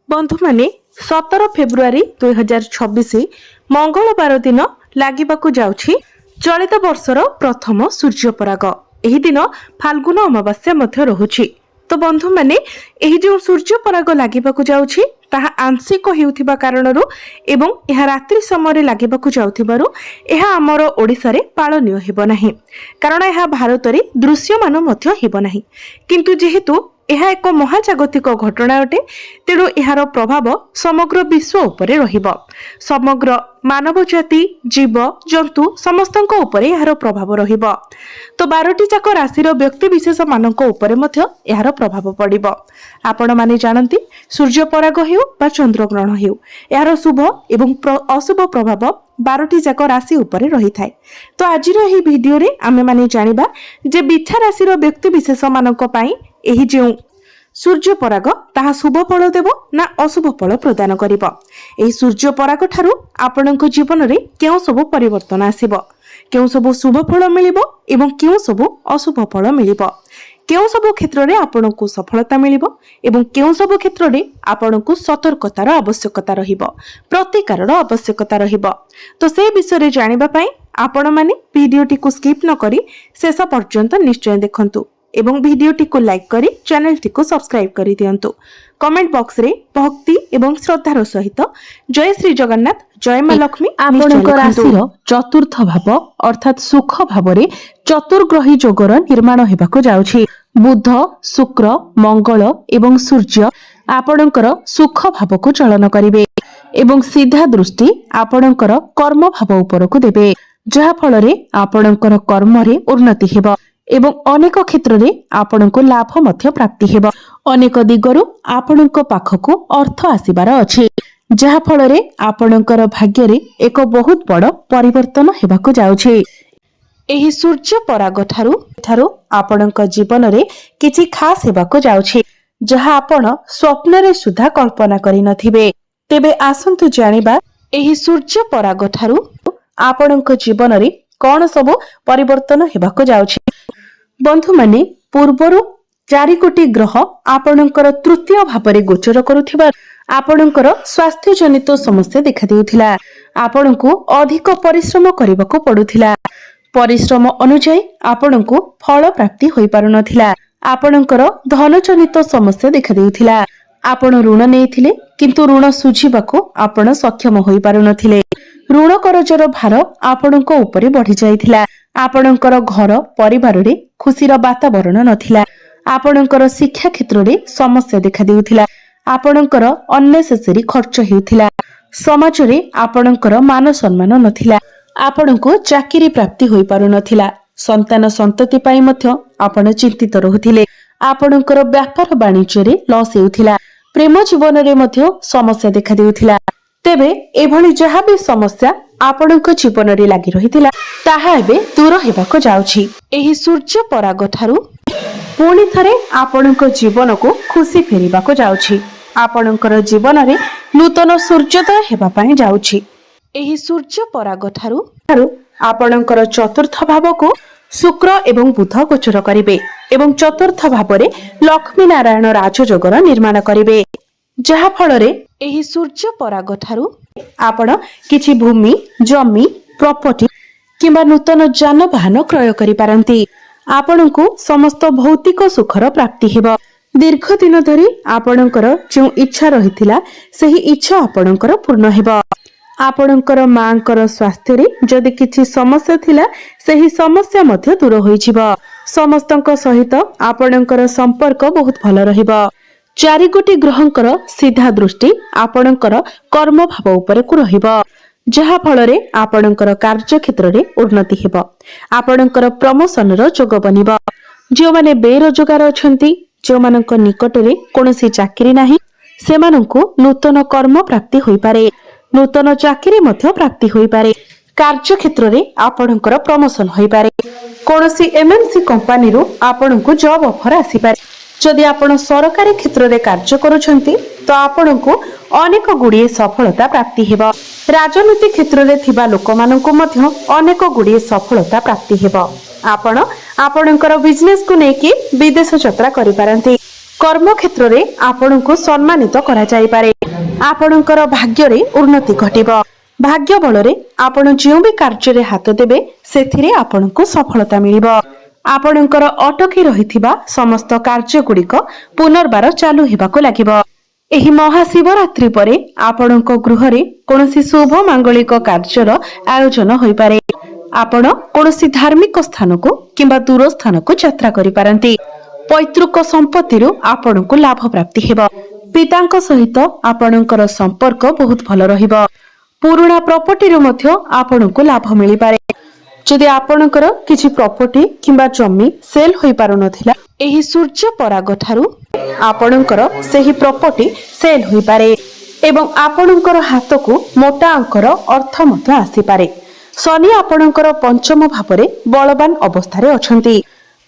बंधु माने 17 फेब्रुआरी 2026 मंगलवार दिन लागिबाकु जाउछि चलित वर्षर प्रथम सूर्यपराग। एही दिन फाल्गुन अमावास्या मध्य रहुछि। तो बंधु माने एही जो सूर्यपराग लागिबाकु जाउछि ताहा आंशिक हेउथिबा कारणरू एवं एहा रात्रि समय लागिबाकु जाउथिबारु एहा हमर ओडिसा रे पाळनीय हेबो नाही, कारण एहा भारत रे दृश्यमान मध्य हेबो नाही। किंतु जेहेतु यह एक महाजागतिक घटना अटे, तेणु यार प्रभाव समग्र विश्व उपरे रहिबो। समग्र मानव जाति जीव जंतु समस्त यार प्रभाव रहिबो। तो 12टी जाक राशि व्यक्ति विशेष मानक उपरे मध्य यार प्रभाव पड़िबो। आपण माने जानती सूर्य पराग हेउ बा चंद्रग्रहण हेउ यार शुभ एवं अशुभ प्रभाव 12टी जाक राशि उपरे रही थाए। तो आजिर एही भिडियो रे आमे माने जानिबा जे बिछा राशि व्यक्ति विशेष मानक पई एही जे सूर्य पराग ताहा शुभ फल देव ना अशुभ फल प्रदान करिबो। एही सूर्य पराग ठारू आपणक जीवन रे केउ सब परिवर्तन आसीबो, केउ सब शुभ फल मिलिबो एवं केउ सब अशुभ फल मिलिबो, केउ सब क्षेत्र रे आपणकु सफलता मिलिबो एवं केउ सब क्षेत्र रे आपणकु सतर्कतार आवश्यकता रहिबो, प्रतिकारर आवश्यकता रहिबो। तो से विषय रे जानिबा पई आपण माने वीडियोटी को स्किप न करी शेष पर्यंत निश्चय देखंतु एवं वीडियोटी को लाइक करी चैनल टी को सब्सक्राइब करी दियंतु। कमेंट बॉक्स रे भक्ति एवं श्रद्धार सहित जय श्री जगन्नाथ जय मां लक्ष्मी आपणक राशिर चतुर्थ भाव अर्थात सुख भाव रे चतुर्ग्रही जोगर निर्माण हेबाकु जाउछि। बुध शुक्र मंगल एवं सूर्य आपणकर सुख भाव को चलन करिवे एवं सीधा दृष्टि आपणकर कर्म भाव उपरकु देबे, जहा फल रे आपणकर कर्म रे उन्नति हेबो एवं अनेक क्षेत्र रे आपणको लाभ मध्य प्राप्ति हेबो। अनेक दिगरु आपणको पाखकु अर्थ आसीबार अछि, जहा फल रे आपणकर भाग्य रे एक बहुत बड़ परिवर्तन हेबाकु जाउछि। एही सूर्य पराग ठारू आपणक जीवन रे किछि खास हेबाकु जाउछि, जहा आपण स्वप्न रे सुधा कल्पना करि नथिबे। तेबे आसंतु जानिबा एही सूर्य पराग ठारू आपणक जीवन रे कोन सब परिवर्तन हेबाकु जाउछि। बंधु माने पूर्वरु 4 कोटी ग्रह आपणकर तृतीय भाव में गोचर करुथिबा आपणकर स्वास्थ्य जनित समस्या देखा देउथिला। आपणको अधिक परिश्रम करबाको पडुथिला, परिश्रम अनुसार आपणको फल प्राप्ति होई पारु नथिला। आपणकर धन जनित समस्या देखा देउथिला। आपण ऋण नेइथिले किंतु ऋण सुझिबाको आपण सक्षम होई पारु नथिले। ऋण करजर भार आपणको ऊपर बढ़ी जाइथिला। आपणकर घर परिवार रे खुशीर वातावरण नथिला। आपणकर शिक्षा क्षेत्र रे समस्या देखा देउथिला। आपणकर अननेसेसरी खर्च हेउथिला। समाज रे आपणकर मान सम्मान नथिला। आपणको चाकरी प्राप्ति होई पारु नथिला। संतान संतति पई मध्य आपण चिंतित रहुथिले। आपणकर व्यापार वाणिज्य रे लॉस हेउथिला। प्रेम जीवन रे मध्य समस्या देखा देउथिला। तेबे एभली जहा भी समस्या आपणक जीवन रे लागि रहिथिला ताहा एबे दूर हेबाको जाउछि। एही सूर्य पराग ठारू पुणी थरे आपणक जीवन को खुशी फेरिबाको जाउछि। आपणकर जीवन रे नूतन सूर्योदय हेबा पई जाउछि। एही सूर्य पराग ठारू आपणकर चतुर्थ भाव को शुक्र एवं बुध गोचर करिवे एवं चतुर्थ भाव रे लक्ष्मी नारायण राजयोगर निर्माण करिवे, जहा फल रे एही सूर्य पराग ठारू आपण किछि भूमि जमी प्रॉपर्टी किंबा नूतन जानवाहन क्रय करि पारंती। आपणको समस्त भौतिक सुखर प्राप्ति हेबो। दीर्घ दिन धरि आपणकर जो इच्छा रहिथिला सेही इच्छा आपणकर पूर्ण हेबो। आपणकर मांकर स्वास्थ्य रे जदि किछि समस्या थिला सेही समस्या मध्य दूर होई जिवो। समस्तक सहित आपणकर संपर्क बहुत भल रहिबो। 4 कोटी ग्रहंकर सीधा दृष्टि आपणकर कर्म भाव ऊपर को रहिबो, जहा फल रे आपणकर कार्य क्षेत्र रे उन्नति हेबो। आपणकर प्रमोशन रो जोग बनिबो। जो माने बेरोजगार अछंती, जो मानक निकट रे कोनोसी चाकरी नाही, सेमानंकु नूतन कर्म प्राप्ति होई पारे। नूतन चाकरी मध्य प्राप्ति होई पारे। कार्य क्षेत्र रे आपणकर प्रमोशन होई पारे। कोनोसी एमएनसी कंपनी रो आपणंकु जॉब ऑफर आसी पारे। जदि आपण सरकारी क्षेत्र रे कार्य करूछंती तो आपणको अनेक गुड़िए सफलता प्राप्ति हेबो। राजनीति क्षेत्र रे थिबा लोकमानंको मध्य अनेक गुड़िए सफलता प्राप्ति हेबो। आपण आपणकर बिजनेस को नेकी विदेश यात्रा करि पारंती। कर्म क्षेत्र रे आपणको सम्मानित करा जाई पारे। ଆପଣଙ୍କର ଭାଗ୍ୟରେ ଉନ୍ନତି ଘଟିବ। ଭାଗ୍ୟ ବଳରେ ଆପଣ ଯେଉଁ ବି କାର୍ଯ୍ୟରେ ହାତ ଦେବେ ସେଥିରେ ଆପଣଙ୍କୁ ସଫଳତା ମିଳିବ। ଆପଣଙ୍କର ଅଟକି ରହିଥିବା ସମସ୍ତ କାର୍ଯ୍ୟଗୁଡ଼ିକ ପୁନର୍ବାର ଚାଲୁ ହେବାକୁ ଲାଗିବ। ଏହି ମହାଶିବରାତ୍ରି ପରେ ଆପଣଙ୍କ ଗୃହରେ କୌଣସି ଶୁଭ ମାଙ୍ଗଳିକ କାର୍ଯ୍ୟର ଆୟୋଜନ ହୋଇପାରେ। ଆପଣ କୌଣସି ଧାର୍ମିକ ସ୍ଥାନକୁ କିମ୍ବା ଦୂର ସ୍ଥାନକୁ ଯାତ୍ରା କରିପାରନ୍ତି। ପୈତୃକ ସମ୍ପତ୍ତିରୁ ଆପଣଙ୍କୁ ଲାଭ ପ୍ରାପ୍ତି ହେବ। ପିତାଙ୍କ ସହିତ ଆପଣଙ୍କର ସମ୍ପର୍କ ବହୁତ ଭଲ ରହିବ। ପୁରୁଣା ପ୍ରପର୍ଟିରୁ ମଧ୍ୟ ଆପଣଙ୍କୁ ଲାଭ ମିଳିପାରେ। ଯଦି ଆପଣଙ୍କର କିଛି ପ୍ରପର୍ଟି କିମ୍ବା ଜମି ସେଲ୍ ହୋଇପାରୁନଥିଲା, ଏହି ସୂର୍ଯ୍ୟ ପରାଗ ଠାରୁ ଆପଣଙ୍କର ସେହି ପ୍ରପର୍ଟି ସେଲ୍ ହୋଇପାରେ ଏବଂ ଆପଣଙ୍କର ହାତକୁ ମୋଟା ଅଙ୍କର ଅର୍ଥ ମଧ୍ୟ ଆସିପାରେ। ଶନି ଆପଣଙ୍କର ପଞ୍ଚମ ଭାବରେ ବଳବାନ ଅବସ୍ଥାରେ ଅଛନ୍ତି।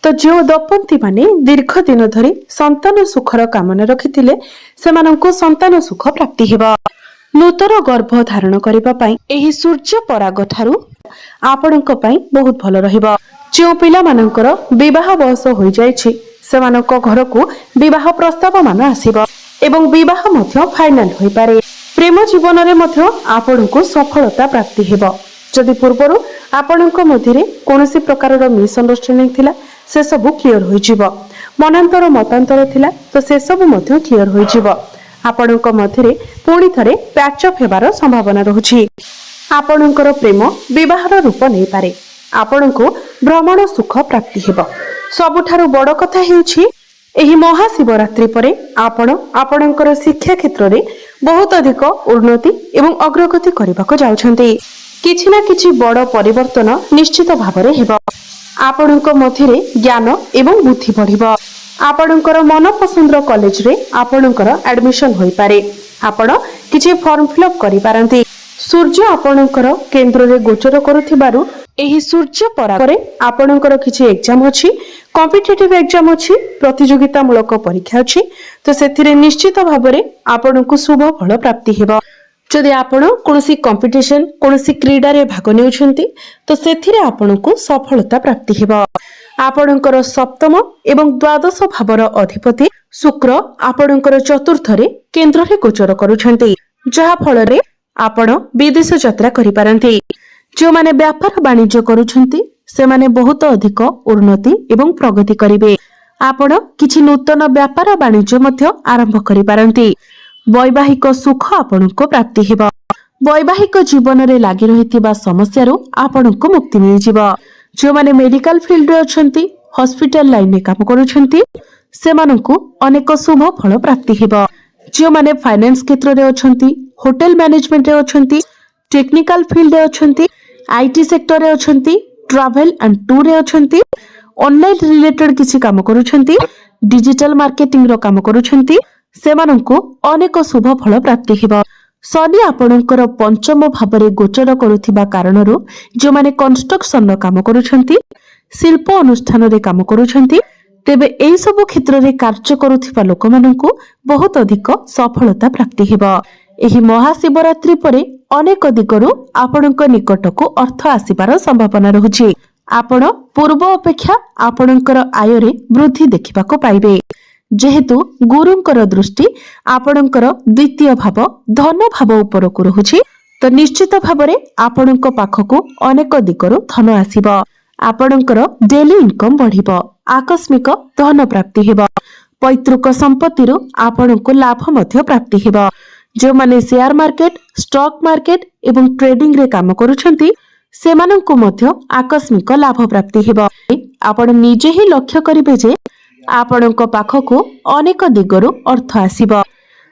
ତ ଯେଉଁ ଦମ୍ପତି ମାନେ ଦୀର୍ଘ ଦିନ ଧରି ସନ୍ତାନ ସୁଖର କାମନା ରଖିଥିଲେ ସେମାନଙ୍କୁ ସନ୍ତାନ ସୁଖ ପ୍ରାପ୍ତି ହେବ। ନୂତନ ଗର୍ଭ ଧାରଣ କରିବା ପାଇଁ ଏହି ସୂର୍ଯ୍ୟ ପରାଗ ଠାରୁ ଆପଣଙ୍କ ପାଇଁ ବହୁତ ଭଲ ରହିବ। ଯେଉଁ ପିଲାମାନଙ୍କର ବିବାହ ବୟସ ହୋଇଯାଇଛି ସେମାନଙ୍କ ଘରକୁ ବିବାହ ପ୍ରସ୍ତାବ ମାନ ଆସିବ ଏବଂ ବିବାହ ମଧ୍ୟ ଫାଇନାଲ ହୋଇପାରେ। ପ୍ରେମ ଜୀବନରେ ମଧ୍ୟ ଆପଣଙ୍କୁ ସଫଳତା ପ୍ରାପ୍ତି ହେବ। ଯଦି ପୂର୍ବରୁ ଆପଣଙ୍କ ମଧ୍ୟରେ କୌଣସି ପ୍ରକାରର ମିସ୍ଅଣ୍ଡରଷ୍ଟାଣ୍ଡିଂ ଥିଲା ସେସବୁ କ୍ଲିୟର ହୋଇଯିବ। ମନାନ୍ତର ମତାନ୍ତର ଥିଲା ତ ସେସବୁ ମଧ୍ୟ କ୍ଲିୟର ହୋଇଯିବ। ଆପଣଙ୍କ ମଧ୍ୟରେ ପୁଣି ଥରେ ପ୍ୟାଚଅପ୍ ହେବାର ସମ୍ଭାବନା ରହୁଛି। ଆପଣଙ୍କର ପ୍ରେମ ବିବାହର ରୂପ ନେଇପାରେ। ଆପଣଙ୍କୁ ଭ୍ରମଣ ସୁଖ ପ୍ରାପ୍ତି ହେବ। ସବୁଠାରୁ ବଡ଼ କଥା ହେଉଛି ଏହି ମହାଶିବରାତ୍ରି ପରେ ଆପଣ ଆପଣଙ୍କର ଶିକ୍ଷା କ୍ଷେତ୍ରରେ ବହୁତ ଅଧିକ ଉନ୍ନତି ଏବଂ ଅଗ୍ରଗତି କରିବାକୁ ଯାଉଛନ୍ତି। କିଛି ନା କିଛି ବଡ଼ ପରିବର୍ତ୍ତନ ନିଶ୍ଚିତ ଭାବରେ ହେବ। ଆପଣଙ୍କ ମଧ୍ୟରେ ଜ୍ଞାନ ଏବଂ ବୁଦ୍ଧି ବଢ଼ିବ। ଆପଣଙ୍କର ମନପସନ୍ଦର କଲେଜରେ ଆପଣଙ୍କର ଆଡମିସନ ହୋଇପାରେ। ଆପଣ କିଛି ଫର୍ମ ଫିଲ୍ଅପ୍ କରିପାରନ୍ତି। ସୂର୍ଯ୍ୟ ଆପଣଙ୍କର କେନ୍ଦ୍ରରେ ଗୋଚର କରୁଥିବାରୁ ଏହି ସୂର୍ଯ୍ୟ ପରାଗରେ ଆପଣଙ୍କର କିଛି ଏକ୍ଜାମ ଅଛି, କମ୍ପିଟେଟିଭ ଏକ୍ଜାମ ଅଛି, ପ୍ରତିଯୋଗିତାମୂଳକ ପରୀକ୍ଷା ଅଛି, ତ ସେଥିରେ ନିଶ୍ଚିତ ଭାବରେ ଆପଣଙ୍କୁ ଶୁଭ ଫଳ ପ୍ରାପ୍ତି ହେବ। ଯଦି ଆପଣ କୌଣସି କମ୍ପିଟିସନ କୌଣସି କ୍ରୀଡ଼ାରେ ଭାଗ ନେଉଛନ୍ତି ତ ସେଥିରେ ଆପଣଙ୍କୁ ସଫଳତା ପ୍ରାପ୍ତି ହେବ। ଆପଣଙ୍କର ସପ୍ତମ ଏବଂ ଦ୍ୱାଦଶ ଭାବର ଅଧିପତି ଶୁକ୍ର ଆପଣଙ୍କର ଚତୁର୍ଥରେ କେନ୍ଦ୍ରରେ ଗୋଚର କରୁଛନ୍ତି, ଯାହା ଫଳରେ ଆପଣ ବିଦେଶ ଯାତ୍ରା କରିପାରନ୍ତି। ଯେଉଁମାନେ ବ୍ୟାପାର ବାଣିଜ୍ୟ କରୁଛନ୍ତି ସେମାନେ ବହୁତ ଅଧିକ ଉନ୍ନତି ଏବଂ ପ୍ରଗତି କରିବେ। ଆପଣ କିଛି ନୂତନ ବ୍ୟାପାର ବାଣିଜ୍ୟ ମଧ୍ୟ ଆରମ୍ଭ କରିପାରନ୍ତି। ବୈବାହିକ ସୁଖ ଆପଣଙ୍କୁ ପ୍ରାପ୍ତି ହେବ। ବୈବାହିକ ଜୀବନରେ ଲାଗି ରହିଥିବା ସମସ୍ୟାରୁ ଆପଣଙ୍କୁ ମୁକ୍ତି ମିଳିଯିବ। ଯେଉଁମାନେ ମେଡିକାଲ ଫିଲ୍ଡରେ ଅଛନ୍ତି, ହସ୍ପିଟାଲ ଲାଇନରେ କାମ କରୁଛନ୍ତି ସେମାନଙ୍କୁ ଅନେକ ଶୁଭ ଫଳ ପ୍ରାପ୍ତି ହେବ। ଯେଉଁମାନେ ଫାଇନାନ୍ସ କ୍ଷେତ୍ରରେ ଅଛନ୍ତି, ହୋଟେଲ ମ୍ୟାନେଜମେଣ୍ଟରେ ଅଛନ୍ତି, ଟେକ୍ନିକାଲ ଫିଲ୍ଡରେ ଅଛନ୍ତି, ଆଇଟି ସେକ୍ଟରରେ ଅଛନ୍ତି, ଟ୍ରାଭେଲ ଆଣ୍ଡ ଟୁରରେ ଅଛନ୍ତି, ଅନଲାଇନ ରିଲେଟେଡ କିଛି କାମ କରୁଛନ୍ତି, ଡିଜିଟାଲ ମାର୍କେଟିଂର କାମ କରୁଛନ୍ତି ସେମାନଙ୍କୁ ଅନେକ ଶୁଭ ଫଳ ପ୍ରାପ୍ତି ହେବ। ଶନି ଆପଣଙ୍କର ପଞ୍ଚମ ଭାବରେ ଗୋଚର କରୁଥିବା କାରଣରୁ ଯେଉଁମାନେ କନଷ୍ଟ୍ରକ୍ସନର କାମ କରୁଛନ୍ତି, ଶିଳ୍ପ ଅନୁଷ୍ଠାନରେ କାମ କରୁଛନ୍ତି, ତେବେ ଏହି ସବୁ କ୍ଷେତ୍ରରେ କାର୍ଯ୍ୟ କରୁଥିବା ଲୋକମାନଙ୍କୁ ବହୁତ ଅଧିକ ସଫଳତା ପ୍ରାପ୍ତି ହେବ। ଏହି ମହାଶିବରାତ୍ରି ପରେ ଅନେକ ଦିଗରୁ ଆପଣଙ୍କ ନିକଟକୁ ଅର୍ଥ ଆସିବାର ସମ୍ଭାବନା ରହୁଛି। ଆପଣ ପୂର୍ବ ଅପେକ୍ଷା ଆପଣଙ୍କର ଆୟରେ ବୃଦ୍ଧି ଦେଖିବାକୁ ପାଇବେ। ଯେହେତୁ ଗୁରୁଙ୍କର ଦୃଷ୍ଟି ଆପଣଙ୍କର ଦ୍ୱିତୀୟ ଭାବ ଧନ ଭାବ ଉପରକୁ ରହୁଛି ତ ନିଶ୍ଚିତ ଭାବରେ ଆପଣଙ୍କ ପାଖକୁ ଅନେକ ଦିଗରୁ ଧନ ଆସିବ। ଆପଣଙ୍କର ଡେଲି ଇନକମ୍ ବଢିବ। ଆକସ୍ମିକ ଧନ ପ୍ରାପ୍ତି ହେବ। ପୈତୃକ ସମ୍ପତ୍ତିରୁ ଆପଣଙ୍କୁ ଲାଭ ମଧ୍ୟ ପ୍ରାପ୍ତି ହେବ। ଯେଉଁମାନେ ସେୟାର ମାର୍କେଟ, ଷ୍ଟକ୍ ମାର୍କେଟ ଏବଂ ଟ୍ରେଡିଂରେ କାମ କରୁଛନ୍ତି ସେମାନଙ୍କୁ ମଧ୍ୟ ଆକସ୍ମିକ ଲାଭ ପ୍ରାପ୍ତି ହେବ। ଆପଣ ନିଜେ ହିଁ ଲକ୍ଷ୍ୟ କରିବେ ଯେ ଆପଣଙ୍କ ପାଖକୁ ଅନେକ ଦିଗରୁ ଅର୍ଥ ଆସିବ।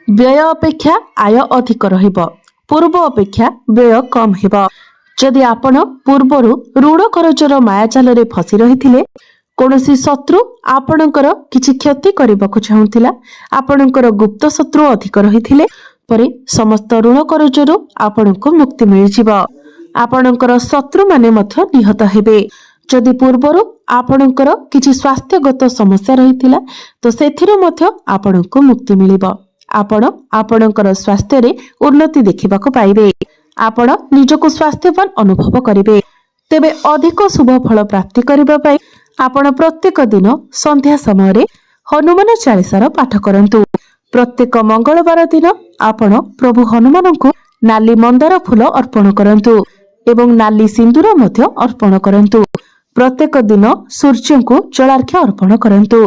ବ୍ୟୟ ଅପେକ୍ଷା ଆୟ ଅଧିକ ରହିବ। ପୂର୍ବ ଅପେକ୍ଷା ବ୍ୟୟ କମ ହେବ। ଯଦି ଆପଣ ପୂର୍ବରୁ ଋଣ କରଜର ମାୟାଜାଲରେ ଫସି ରହିଥିଲେ, କୌଣସି ଶତ୍ରୁ ଆପଣଙ୍କର କିଛି କ୍ଷତି କରିବାକୁ ଚାହୁଁଥିଲା, ଆପଣଙ୍କର ଗୁପ୍ତ ଶତ୍ରୁ ଅଧିକ ରହିଥିଲେ ପରେ ସମସ୍ତ ଋଣ କରଜରୁ ଆପଣଙ୍କୁ ମୁକ୍ତି ମିଳିଯିବ। ଆପଣଙ୍କର ଶତ୍ରୁମାନେ ମଧ୍ୟ ନିହତ ହେବେ। ଯଦି ପୂର୍ବରୁ ଆପଣଙ୍କର କିଛି ସ୍ୱାସ୍ଥ୍ୟଗତ ସମସ୍ୟା ରହିଥିଲା ତ ସେଥିରୁ ମଧ୍ୟ ଆପଣଙ୍କୁ ମୁକ୍ତି ମିଳିବ। ଆପଣ ଆପଣଙ୍କର ସ୍ୱାସ୍ଥ୍ୟରେ ଉନ୍ନତି ଦେଖିବାକୁ ପାଇବେ। ଆପଣ ନିଜକୁ ସ୍ୱାସ୍ଥ୍ୟବାନ ଅନୁଭବ କରିବେ। ତେବେ ଅଧିକ ଶୁଭ ଫଳ ପ୍ରାପ୍ତି କରିବା ପାଇଁ ଆପଣ ପ୍ରତ୍ୟେକ ଦିନ ସନ୍ଧ୍ୟା ସମୟରେ ହନୁମାନ ଚାଳିଶାର ପାଠ କରନ୍ତୁ। प्रत्येक मंगलवार दिन आपण प्रभु हनुमानଙ୍କୁ नाली मंदार फूल अर्पण करंतु एवं नाली सिंदूर मध्य अर्पण करंतु। प्रत्येक दिन सूर्य को जलार्घ्य अर्पण करंतु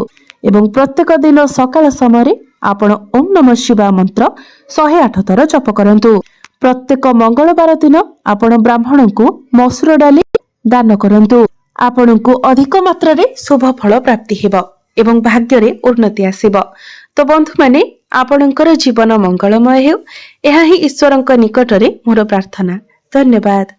एवं प्रत्येक दिन सकाळ समय आपण ओम नमः शिवाय मंत्र 108 थर जप करंतु। प्रत्येक मंगलवार दिन आपण ब्राह्मण को मसूर डाली दान करंतु। आपणको अधिक मात्रा रे शुभ फल प्राप्ति हेबो एवं भाग्य रे उन्नति आसीबो। तो बंधु माने आपणकर जीवन मंगलमय हेउ, एहा ही ईश्वरक निकट रे मोर प्रार्थना। धन्यवाद।